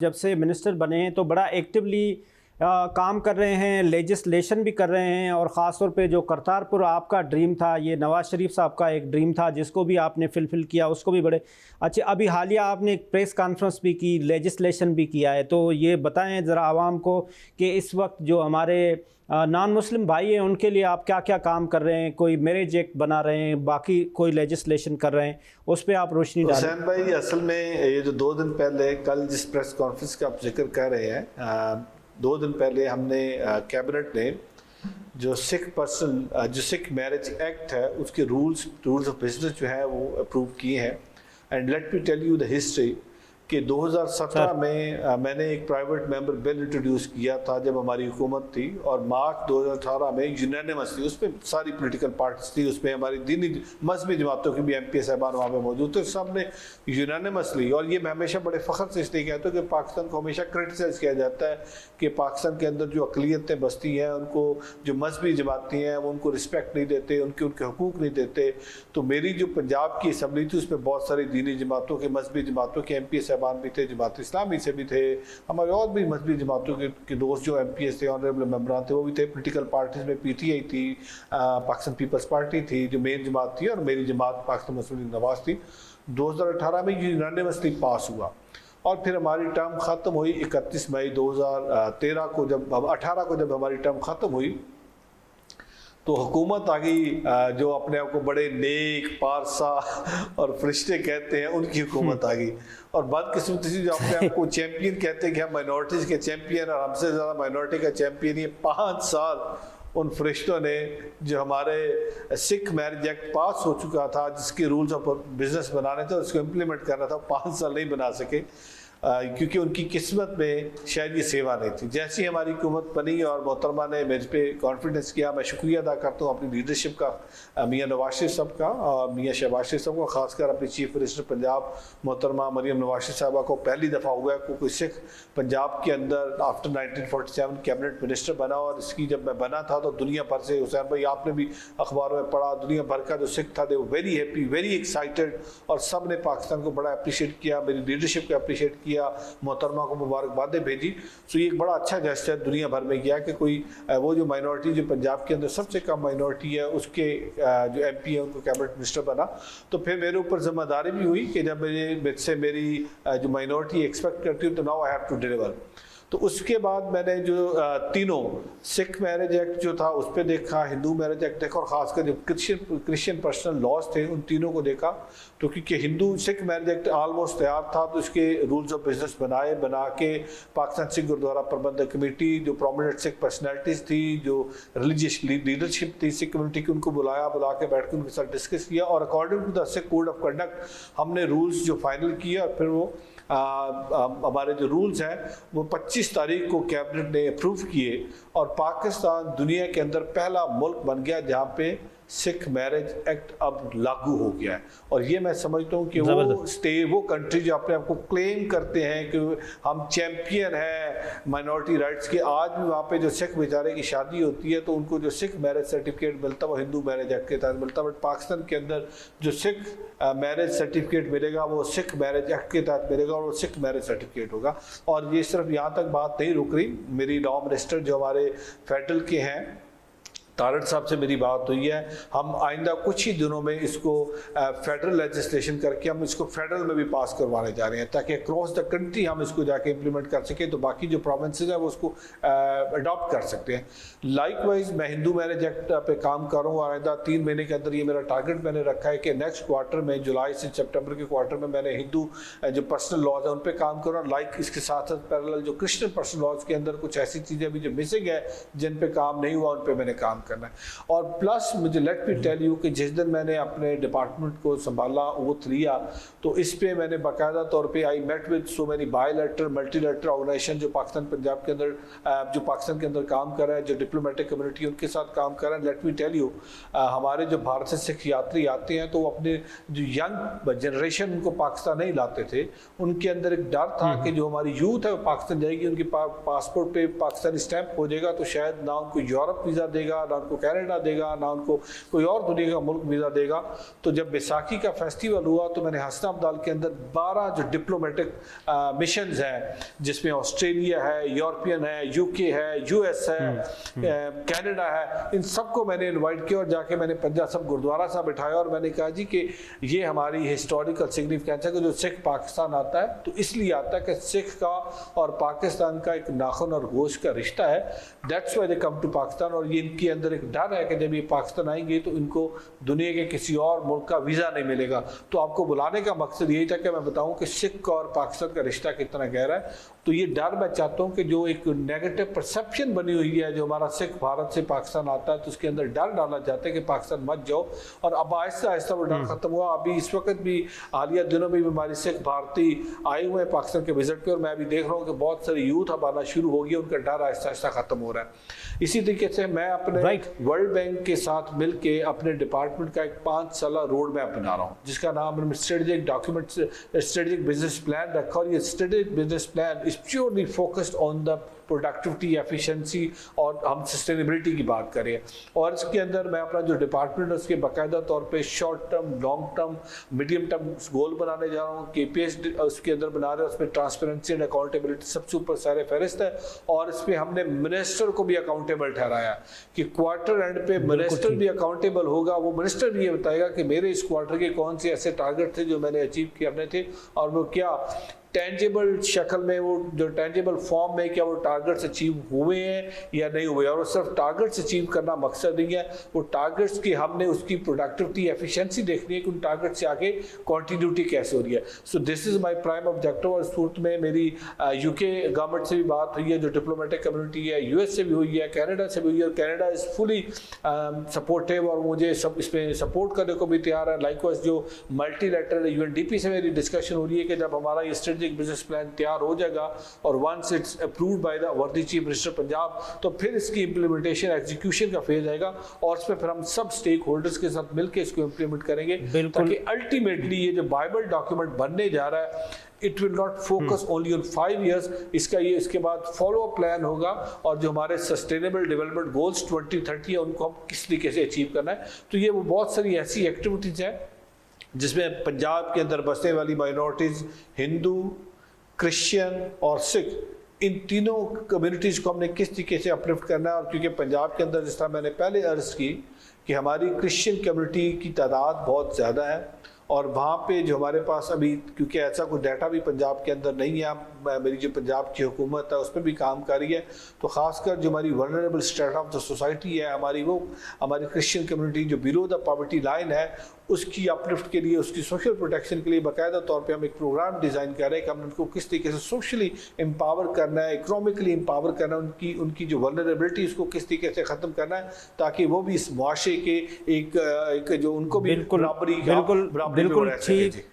जब से मिनिस्टर बने हैं तो बड़ा एक्टिवली काम कर रहे हैं, लेजिस्लेशन भी कर रहे हैं। और ख़ास तौर पे जो करतारपुर आपका ड्रीम था, ये नवाज़ शरीफ साहब का एक ड्रीम था जिसको भी आपने फिल किया, उसको भी बड़े अच्छे। अभी हालिया आपने एक प्रेस कॉन्फ्रेंस भी की, लेजिस्लेशन भी किया है। तो ये बताएं ज़रा आवाम को कि इस वक्त जो हमारे नॉन मुस्लिम भाई हैं उनके लिए आप क्या क्या काम कर रहे हैं। कोई मैरिज एक्ट बना रहे हैं, बाकी कोई लेजिस्लेशन कर रहे हैं, उस पर आप रोशनी डालें। हुसैन भाई, असल में ये जो 2 दिन पहले कल जिस प्रेस कॉन्फ्रेंस का आप जिक्र कर रहे हैं, 2 दिन पहले हमने कैबिनेट ने जो सिख मैरिज एक्ट है उसके रूल्स ऑफ बिजनेस जो है वो अप्रूव किए हैं। And let me tell you the history कि 2017 में मैंने एक प्राइवेट मेंबर बिल इंट्रोड्यूस किया था जब हमारी हुकूमत थी, और मार्च 2018 में यूनानिमसली उसमें सारी पॉलिटिकल पार्टीज थी, उसमें हमारी दीनी मजहबी जमातों के भी MP साहबान वहाँ पे मौजूद थे, सब ने यूनानिमसली। और ये मैं हमेशा बड़े फ़ख्र से इसलिए कहता हूँ कि पाकिस्तान को हमेशा क्रिटिसाइज़ किया जाता है कि पाकिस्तान के अंदर जो अक़लियतें बसती हैं उनको जो मजहबी जमाती हैं वो उनको रिस्पेक्ट नहीं देते, उनके हकूक़ नहीं देते। तो मेरी जो पंजाब की असम्बली थी उसमें बहुत सारी दीनी जमातों के, मजहबी जमातों के MP साहबान भी थे, जमात इस्लामी से भी थे, हमारे और भी मजहबी जमातों के दोस्त जो MPs थे, ऑनरेबल मेंबरान थे, वो भी थे। पॉलिटिकल पार्टीज में PTI थी, पाकिस्तान पीपल्स पार्टी थी जो मेन जमात थी, और मेरी जमात पाकिस्तान मुस्लिम नवाज थी। 2018 में यूनानिमसली पास हुआ और फिर हमारी टर्म ख़त्म हुई 31 मई 2013 को, जब 18 को जब हमारी टर्म ख़त्म हुई तो हुकूमत आ गई जो अपने आप को बड़े नेक, पारसा और फरिश्ते कहते हैं, उनकी हुकूमत आ गई। और बदकिस्मती से जो अपने आप को चैम्पियन कहते हैं कि हम माइनॉरिटीज़ के चैम्पियन और हमसे ज़्यादा माइनॉरिटी का चैम्पियन, ये 5 साल उन फरिश्तों ने जो हमारे सिख मैरिज एक्ट पास हो चुका था, जिसके रूल्स ऑफ बिजनेस बनाने थे, उसको इम्प्लीमेंट करना था, 5 साल नहीं बना सके क्योंकि उनकी किस्मत में शायद ये सेवा नहीं थी। जैसी हमारी हुकूमत बनी और मोहतरमा ने मेरे पे कॉन्फिडेंस किया, मैं शुक्रिया अदा करता हूँ अपनी लीडरशिप का, मियाँ नवाज शरीफ साहब का और मियाँ शहबाज शरीफ साहब का, खासकर अपनी चीफ मिनिस्टर पंजाब मोहतरमा मरियम नवाज शरीफ साहबा को। पहली दफ़ा हुआ है कोई सिख पंजाब के अंदर आफ्टर 1947 कैबिनेट मिनिस्टर बना। और इसकी जब मैं बना था तो दुनिया भर से, हुसैन भाई आपने भी अखबारों में पढ़ा, दुनिया भर का जो सिख था वो वेरी हैप्पी, वेरी एक्साइटेड, और सब ने पाकिस्तान को बड़ा अप्रिशिएट किया, मेरी लीडरशिप को अप्रिशिएट किया, मोहतरमा को मुबारकबादें भेजी। सो ये एक बड़ा अच्छा जेस्चर दुनिया भर में किया कि कोई वो जो माइनॉरिटी जो पंजाब के अंदर सबसे कम माइनॉरिटी है उसके जो MP है उनको कैबिनेट मिनिस्टर बना। तो फिर मेरे ऊपर जिम्मेदारी भी हुई कि जब मुझसे मेरी जो माइनॉरिटी एक्सपेक्ट करती हूँ तो now I have to deliver. तो उसके बाद मैंने जो तीनों सिख मैरिज एक्ट जो था उस पर देखा, हिंदू मैरिज एक्ट देखा, और ख़ासकर जो क्रिश्चियन पर्सनल लॉज थे उन तीनों को देखा। तो क्योंकि Hindu Sikh marriage act almost तैयार था तो इसके रूल्स ऑफ बिजनेस बना के पाकिस्तान सिख गुरुद्वारा प्रबंधक कमेटी, जो प्रोमिनेंट सिख पर्सनैलिटीज़ थी, जो रिलीजियस लीडरशिप थी सिख कम्युनिटी की, उनको बुला के बैठ के उनके साथ डिस्कस किया, और according to the Sikh code of conduct हमने रूल्स जो फाइनल किए। और फिर वो हमारे जो रूल्स हैं वो 25 तारीख को कैबिनेट ने अप्रूव किए, और पाकिस्तान दुनिया के अंदर पहला मुल्क बन गया जहाँ पे सिख मैरिज एक्ट अब लागू हो गया है। और ये मैं समझता हूँ कि वो कंट्री जो अपने आप को क्लेम करते हैं कि हम चैम्पियन हैं माइनॉरिटी राइट्स के, आज भी वहाँ पे जो सिख बेचारे की शादी होती है तो उनको जो सिख मैरिज सर्टिफिकेट मिलता है वो हिंदू मैरिज एक्ट के तहत मिलता है। बट पाकिस्तान के अंदर जो सिख मैरिज सर्टिफिकेट मिलेगा वो सिख मैरिज एक्ट के तहत मिलेगा, और वो सिख मैरिज सर्टिफिकेट होगा। और ये सिर्फ यहाँ तक बात नहीं रुक रही, मेरी लॉ मिनिस्टर जो हमारे फेडरल के हैं तारड़ साहब से मेरी बात हुई है, हम आइंदा कुछ ही दिनों में इसको फेडरल लेजिस्लेशन करके हम इसको फेडरल में भी पास करवाने जा रहे हैं, ताकि अक्रॉस द कंट्री हम इसको जाके इम्प्लीमेंट कर सकें, तो बाकी जो प्रोविंसेस हैं वो उसको अडॉप्ट कर सकते हैं। लाइकवाइज मैं हिंदू मैरिज एक्ट पे काम कर रहा हूँ, आइंदा 3 महीने के अंदर ये मेरा टारगेट मैंने रखा है कि नेक्स्ट क्वार्टर में, जुलाई से सितंबर के क्वार्टर में, मैंने हिंदू जो पर्सनल लॉज है उन पर काम कर रहा हूँ। लाइक इसके साथ साथ पैरेलल जो क्रिश्चियन पर्सनल लॉज के अंदर कुछ ऐसी चीज़ें भी जो मिसिंग है जिन पे काम नहीं हुआ उन पर मैंने काम करना है। और प्लस मुझे लेट मी टेल यू कि जिस दिन मैंने अपने डिपार्टमेंट को संभाला ओथ लिया तो इस पे मैंने बाकायदा तौर पे I met with so many bilateral multilateral organisation जो पाकिस्तान पंजाब के अंदर जो पाकिस्तान के अंदर काम कर रहा है, जो डिप्लोमेटिक कम्युनिटी उनके साथ काम कर रहा है। लेट मी टेल यू हमारे जो भारत से सिख यात्री आते हैं तो वो अपने जो यंग जनरेशन उनको पाकिस्तान नहीं लाते थे, उनके अंदर एक डर था कि जो हमारी यूथ है वो पाकिस्तान जाएगी, उनकी पासपोर्ट पे पाकिस्तानी स्टैंप हो जाएगा तो शायद ना उनको यूरोप वीज़ा देगा ना उनको कनाडा देगा, ना उनको कोई और दुनिया का मुल्क वीज़ा देगा। तो जब बैसाखी का फेस्टिवल हुआ तो मैंने हसन अब्दाल के अंदर 12 जो डिप्लोमेटिक मिशंस हैं, जिसमें ऑस्ट्रेलिया है, यूरोपियन है, यूके है, यूएस है, कनाडा है, इन सबको मैंने इनवाइट किया और जाके मैंने पंजाब सब गुरुद्वारा साहब बिठाया और मैंने कहा जी कि ये हमारी हिस्टोरिकल सिग्निफिकेंस है कि जो सिख पाकिस्तान आता है तो इसलिए आता है कि सिख का और पाकिस्तान का एक नाखून और गोश्त का रिश्ता है। That's why they come to Pakistan. और ये इनके अंदर एक डर है कि जब ये पाकिस्तान आएंगे तो इनको दुनिया के किसी और मुल्क का वीज़ा नहीं मिलेगा। तो आपको बुलाने का मकसद यही था कि मैं बताऊं कि सिख और पाकिस्तान का रिश्ता कितना गहरा है। तो ये डर मैं चाहता हूँ कि जो एक नेगेटिव परसेप्शन बनी हुई है, जो हमारा सिख भारत से पाकिस्तान आता है तो उसके अंदर डर डालना चाहते हैं कि पाकिस्तान मत जाओ, और अब आहिस्ता आहिस्ता वो डर खत्म हुआ। अभी इस वक्त भी हालिया दिनों में भी हमारी सिख भारतीय आए हुए हैं पाकिस्तान के विजिट पे, और मैं भी देख रहा हूँ कि बहुत सारे यूथ अब आना शुरू हो गया, उनका डर आहिस्ता आहिस्ता खत्म हो रहा है। इसी तरीके से मैं अपने वर्ल्ड बैंक के साथ मिलके अपने डिपार्टमेंट का एक 5 साला रोड मैप बना रहा हूँ, जिसका नाम strategic document strategic business plan रखा। और ये strategic business plan is purely focused on the productivity, efficiency, और हम सस्टेनेबिलिटी की बात करें। और इसके अंदर मैं अपना जो डिपार्टमेंट है उसके बाकायदा तौर पे short term, long term, medium term goal बनाने जा रहा हूँ। KPIs उसके अंदर बना रहे हैं, उसमें ट्रांसपेरेंसी एंड अकाउंटेबिलिटी सबसे ऊपर सारे फहरिस्त है। और इसमें हमने मिनिस्टर को भी अकाउंटेबल ठहराया कि क्वार्टर एंड पे मिनिस्टर भी अकाउंटेबल होगा। वो मिनिस्टर भी ये बताएगा कि मेरे इस क्वार्टर के कौन से ऐसे टारगेट थे जो मैंने अचीव करने थे, और वो क्या टेंजिबल शक्ल में, वो जो टेंजिबल फॉर्म में क्या वो टारगेट्स अचीव हुए हैं या नहीं हुए। और सिर्फ टारगेट्स अचीव करना मकसद नहीं है, वो टारगेट्स की हमने उसकी प्रोडक्टिविटी, एफिशिएंसी देखनी है कि उन टारगेट से आगे कंटिन्यूटी कैसे हो रही है। So this is my prime objective. और सूरत में मेरी यूके गवर्नमेंट से भी बात हुई है, जो डिप्लोमेटिक कम्युनिटी है, यूएस से भी हुई है, कनाडा से भी हुई है, और कनाडा इज फुली सपोर्टिव और मुझे सब इसमें सपोर्ट करने को भी तैयार है। लाइकवाइज जो मल्टीलैटरल UNDP से मेरी डिस्कशन हो रही है कि जब हमारा ये स्ट्रेटेजिक बिजनेस प्लान तैयार हो जाएगा और once it's approved by the worthy chief minister Punjab, तो फिर इसकी इंप्लीमेंटेशन एग्जीक्यूशन का फेज आएगा और इसमें फिर हम सब स्टेक होल्डर्स के साथ मिलकर इसको इंप्लीमेंट करेंगे, ताकि अल्टीमेटली ये जो बाइबल डॉक्यूमेंट बनने जा रहा है it will not focus only on 5 years। इसके बाद फॉलो अप प्लान होगा, और जो हमारे सस्टेनेबल डेवलपमेंट गोल्स 2030 है उनको हम किस तरीके से अचीव करना है। तो ये वो बहुत सारी ऐसी एक्टिविटीज हैं जिसमें पंजाब के अंदर बसने वाली माइनॉरिटीज, हिंदू, क्रिश्चियन और सिख, इन तीनों कम्युनिटीज़ को हमने किस तरीके से अपलिफ्ट करना है। और क्योंकि पंजाब के अंदर जिस तरह मैंने पहले अर्ज की कि हमारी क्रिश्चियन कम्युनिटी की तादाद बहुत ज़्यादा है, और वहाँ पे जो हमारे पास अभी, क्योंकि ऐसा कोई डाटा भी पंजाब के अंदर नहीं है, मेरी जो पंजाब की हुकूमत है उस पर भी काम कर रही है, तो ख़ासकर जो हमारी vulnerable strata of the society है हमारी क्रिश्चियन कम्युनिटी जो बिलो द पॉवर्टी लाइन है, उसकी अपलिफ्ट के लिए, उसकी सोशल प्रोटेक्शन के लिए बाकायदा तौर पे हम एक प्रोग्राम डिज़ाइन कर रहे हैं कि हम उनको किस तरीके से सोशली एम्पावर करना है, इकोनॉमिकली एम्पावर करना है, उनकी जो वल्नरेबिलिटी उसको किस तरीके से ख़त्म करना है, ताकि वो भी इस मुआशरे के एक जो उनको भी बिल्कुल ठीक